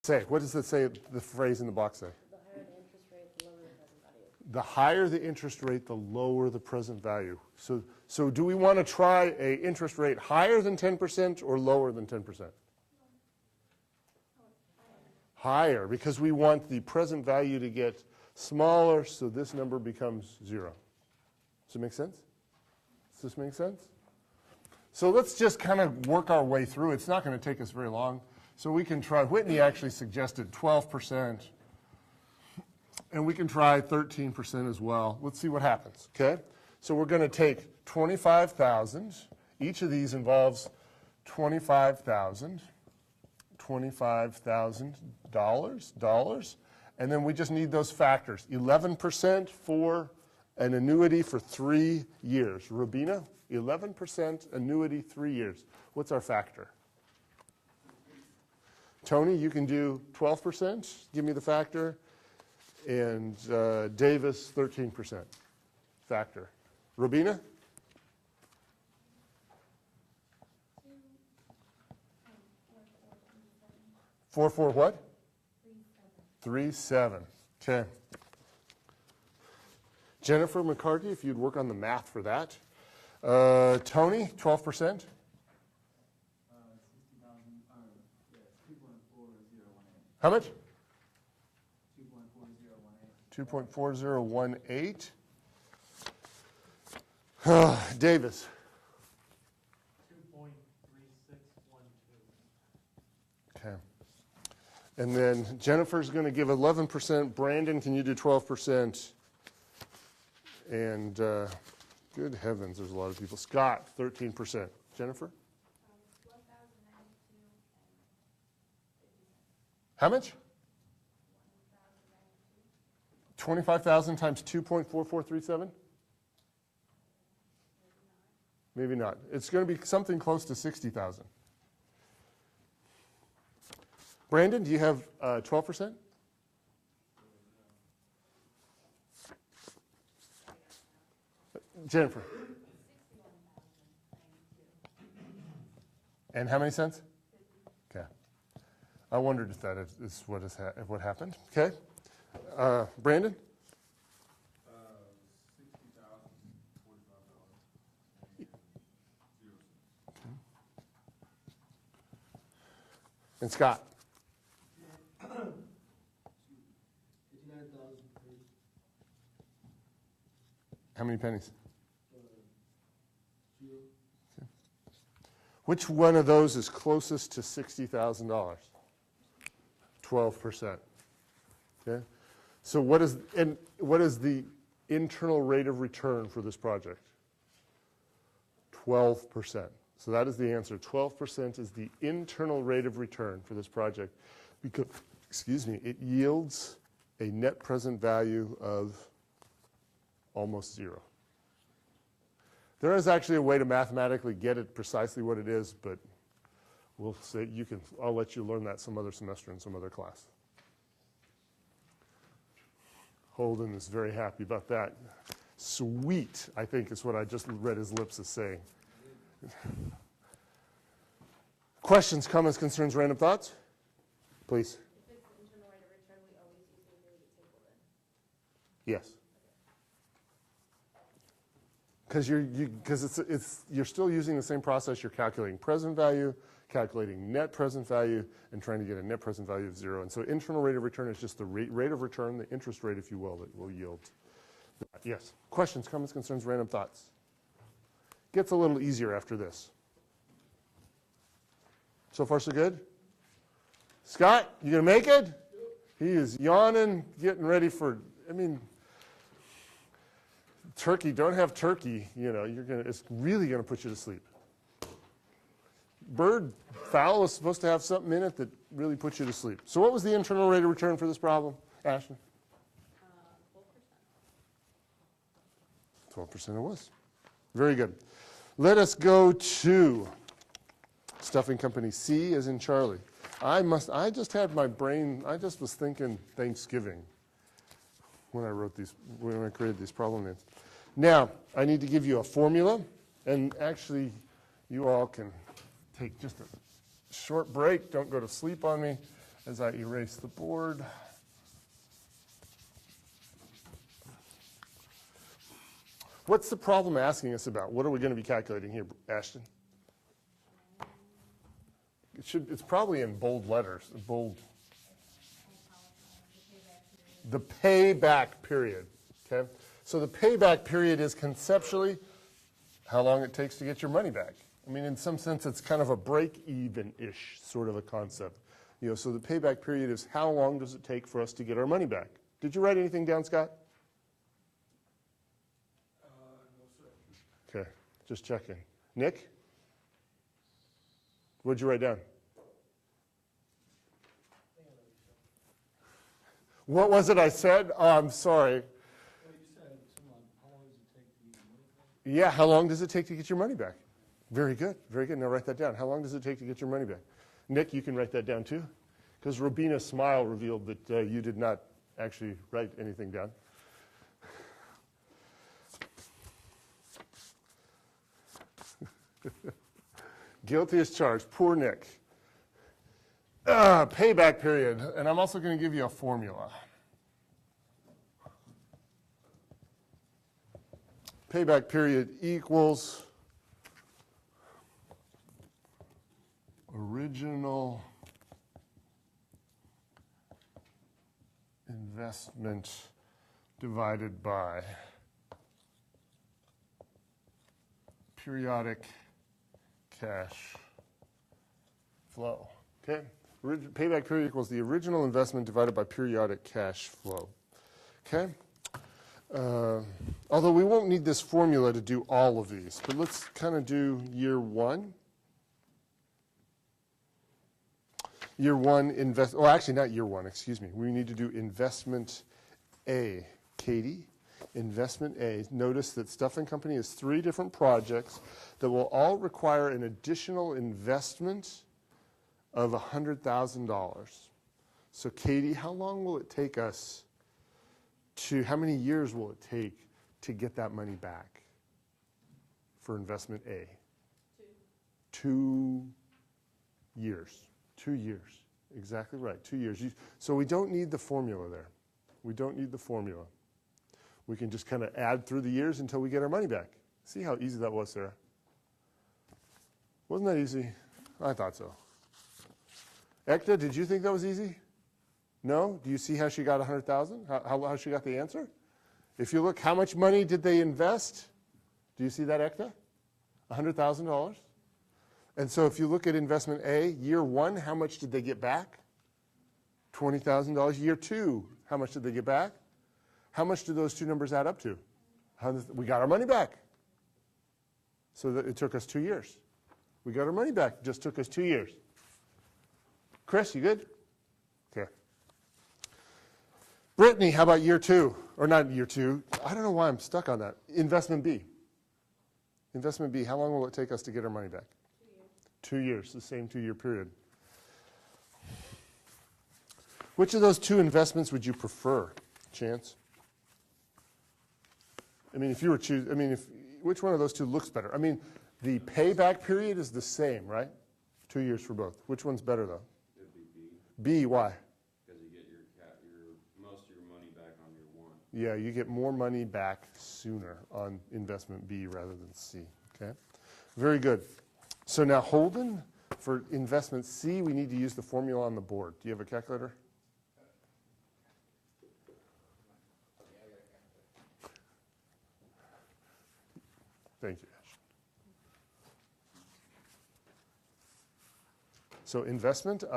say? What does it say, the phrase in the box say? The higher the interest rate, the lower the present value. The higher the interest rate, the lower the present value. So do we want to try an interest rate higher than 10% or lower than 10%? Higher, because we want the present value to get smaller, so this number becomes 0. Does it make sense? Does this make sense? So let's just kind of work our way through. It's not going to take us very long. So we can try, Whitney actually suggested 12%, and we can try 13% as well. Let's see what happens, okay? So we're going to take 25,000. Each of these involves $25,000, $25,000, and then we just need those factors. 11% for an annuity for 3 years. Rubina, 11% annuity, 3 years. What's our factor? Tony, you can do 12%. Give me the factor. And Davis, 13% factor. Rubina? 4, 4 what? 3, 7. Okay. Jennifer McCarty, if you'd work on the math for that. Tony, 12%? 2.4018. How much? 2.4018. 2.4018. Davis. 2.3612. Okay. And then Jennifer's going to give 11%. Brandon, can you do 12%? And good heavens, there's a lot of people. Scott, 13%. Jennifer? 1,092. How much? 25,000 times 2.4437? Maybe not. It's going to be something close to 60,000. Brandon, do you have 12%? Jennifer? 61,092. And how many cents? 50. Okay. I wondered if that is what happened. Okay. Brandon? $60,045. And Scott? 59,000. How many pennies? 0. Okay. Which one of those is closest to $60,000? 12%. Okay. So what is the internal rate of return for this project? 12%. So that is the answer. 12% is the internal rate of return for this project because, it yields a net present value of almost 0. There is actually a way to mathematically get it precisely what it is, but we'll say I'll let you learn that some other semester in some other class. Holden is very happy about that. Sweet, I think is what I just read his lips as saying. Questions, comments, concerns, random thoughts? Please. If it's the internal rate of return, we always use the annuity table then? Yes. Because you're still using the same process. You're calculating present value, calculating net present value, and trying to get a net present value of 0. And so internal rate of return is just the rate of return, the interest rate, if you will, that will yield that. Yes. Questions, comments, concerns, random thoughts? Gets a little easier after this. So far, so good? Scott, you going to make it? He is yawning, getting ready for, turkey, don't have turkey, it's really going to put you to sleep. Fowl is supposed to have something in it that really puts you to sleep. So what was the internal rate of return for this problem, Ashley? 12%. 12% it was. Very good. Let us go to Stuffing Company C as in Charlie. I just had my brain, I just was thinking Thanksgiving when I created these problem names. Now, I need to give you a formula, and actually, you all can take just a short break. Don't go to sleep on me. as I erase the board. What's the problem asking us about? What are we going to be calculating here, Ashton? It's probably in bold letters, bold. The payback period, okay? So the payback period is conceptually how long it takes to get your money back. I mean, in some sense, it's kind of a break-even-ish sort of a concept. You know, so the payback period is how long does it take for us to get our money back? Did you write anything down, Scott? No, sir. Okay, just checking. Nick? What'd you write down? What was it I said? Oh, I'm sorry. Well, you said, how long does it take to get your money back? Yeah, how long does it take to get your money back? Very good, very good. Now write that down. How long does it take to get your money back? Nick, you can write that down too. Because Robina's smile revealed that you did not actually write anything down. Guilty as charged. Poor Nick. Payback period. And I'm also going to give you a formula. Payback period equals original investment divided by periodic cash flow. Okay? Payback period equals the original investment divided by periodic cash flow. Okay? Although we won't need this formula to do all of these, but let's kind of do year one. Year one actually not year one, excuse me. We need to do investment A. Katie, investment A. Notice that Stuff and Company is 3 different projects that will all require an additional investment of $100,000. So Katie, how long will it take us how many years will it take to get that money back for investment A? 2 years. 2 years. Exactly right. 2 years. So we don't need the formula there. We don't need the formula. We can just kind of add through the years until we get our money back. See how easy that was, Sarah? Wasn't that easy? I thought so. Ekta, did you think that was easy? No? Do you see how she got 100,000? How she got the answer? If you look, how much money did they invest? Do you see that, Ekta? $100,000. And so if you look at investment A, year one, how much did they get back? $20,000. Year two, how much did they get back? How much do those two numbers add up to? We got our money back. So that it took us 2 years. We got our money back. Just took us 2 years. Chris, you good? Okay. Brittany, how about year two? Or not year two. I don't know why I'm stuck on that. Investment B. Investment B, how long will it take us to get our money back? 2 years, the same 2-year period. Which of those 2 investments would you prefer, Chance? I mean, if you were which one of those 2 looks better? I mean, the payback period is the same, right? 2 years for both. Which one's better, though? It'd be B. B, why? Because you get most of your money back on year one. Yeah, you get more money back sooner on investment B rather than C, okay? Very good. So now Holden, for investment C, we need to use the formula on the board. Do you have a calculator? Thank you, Ash. So investment of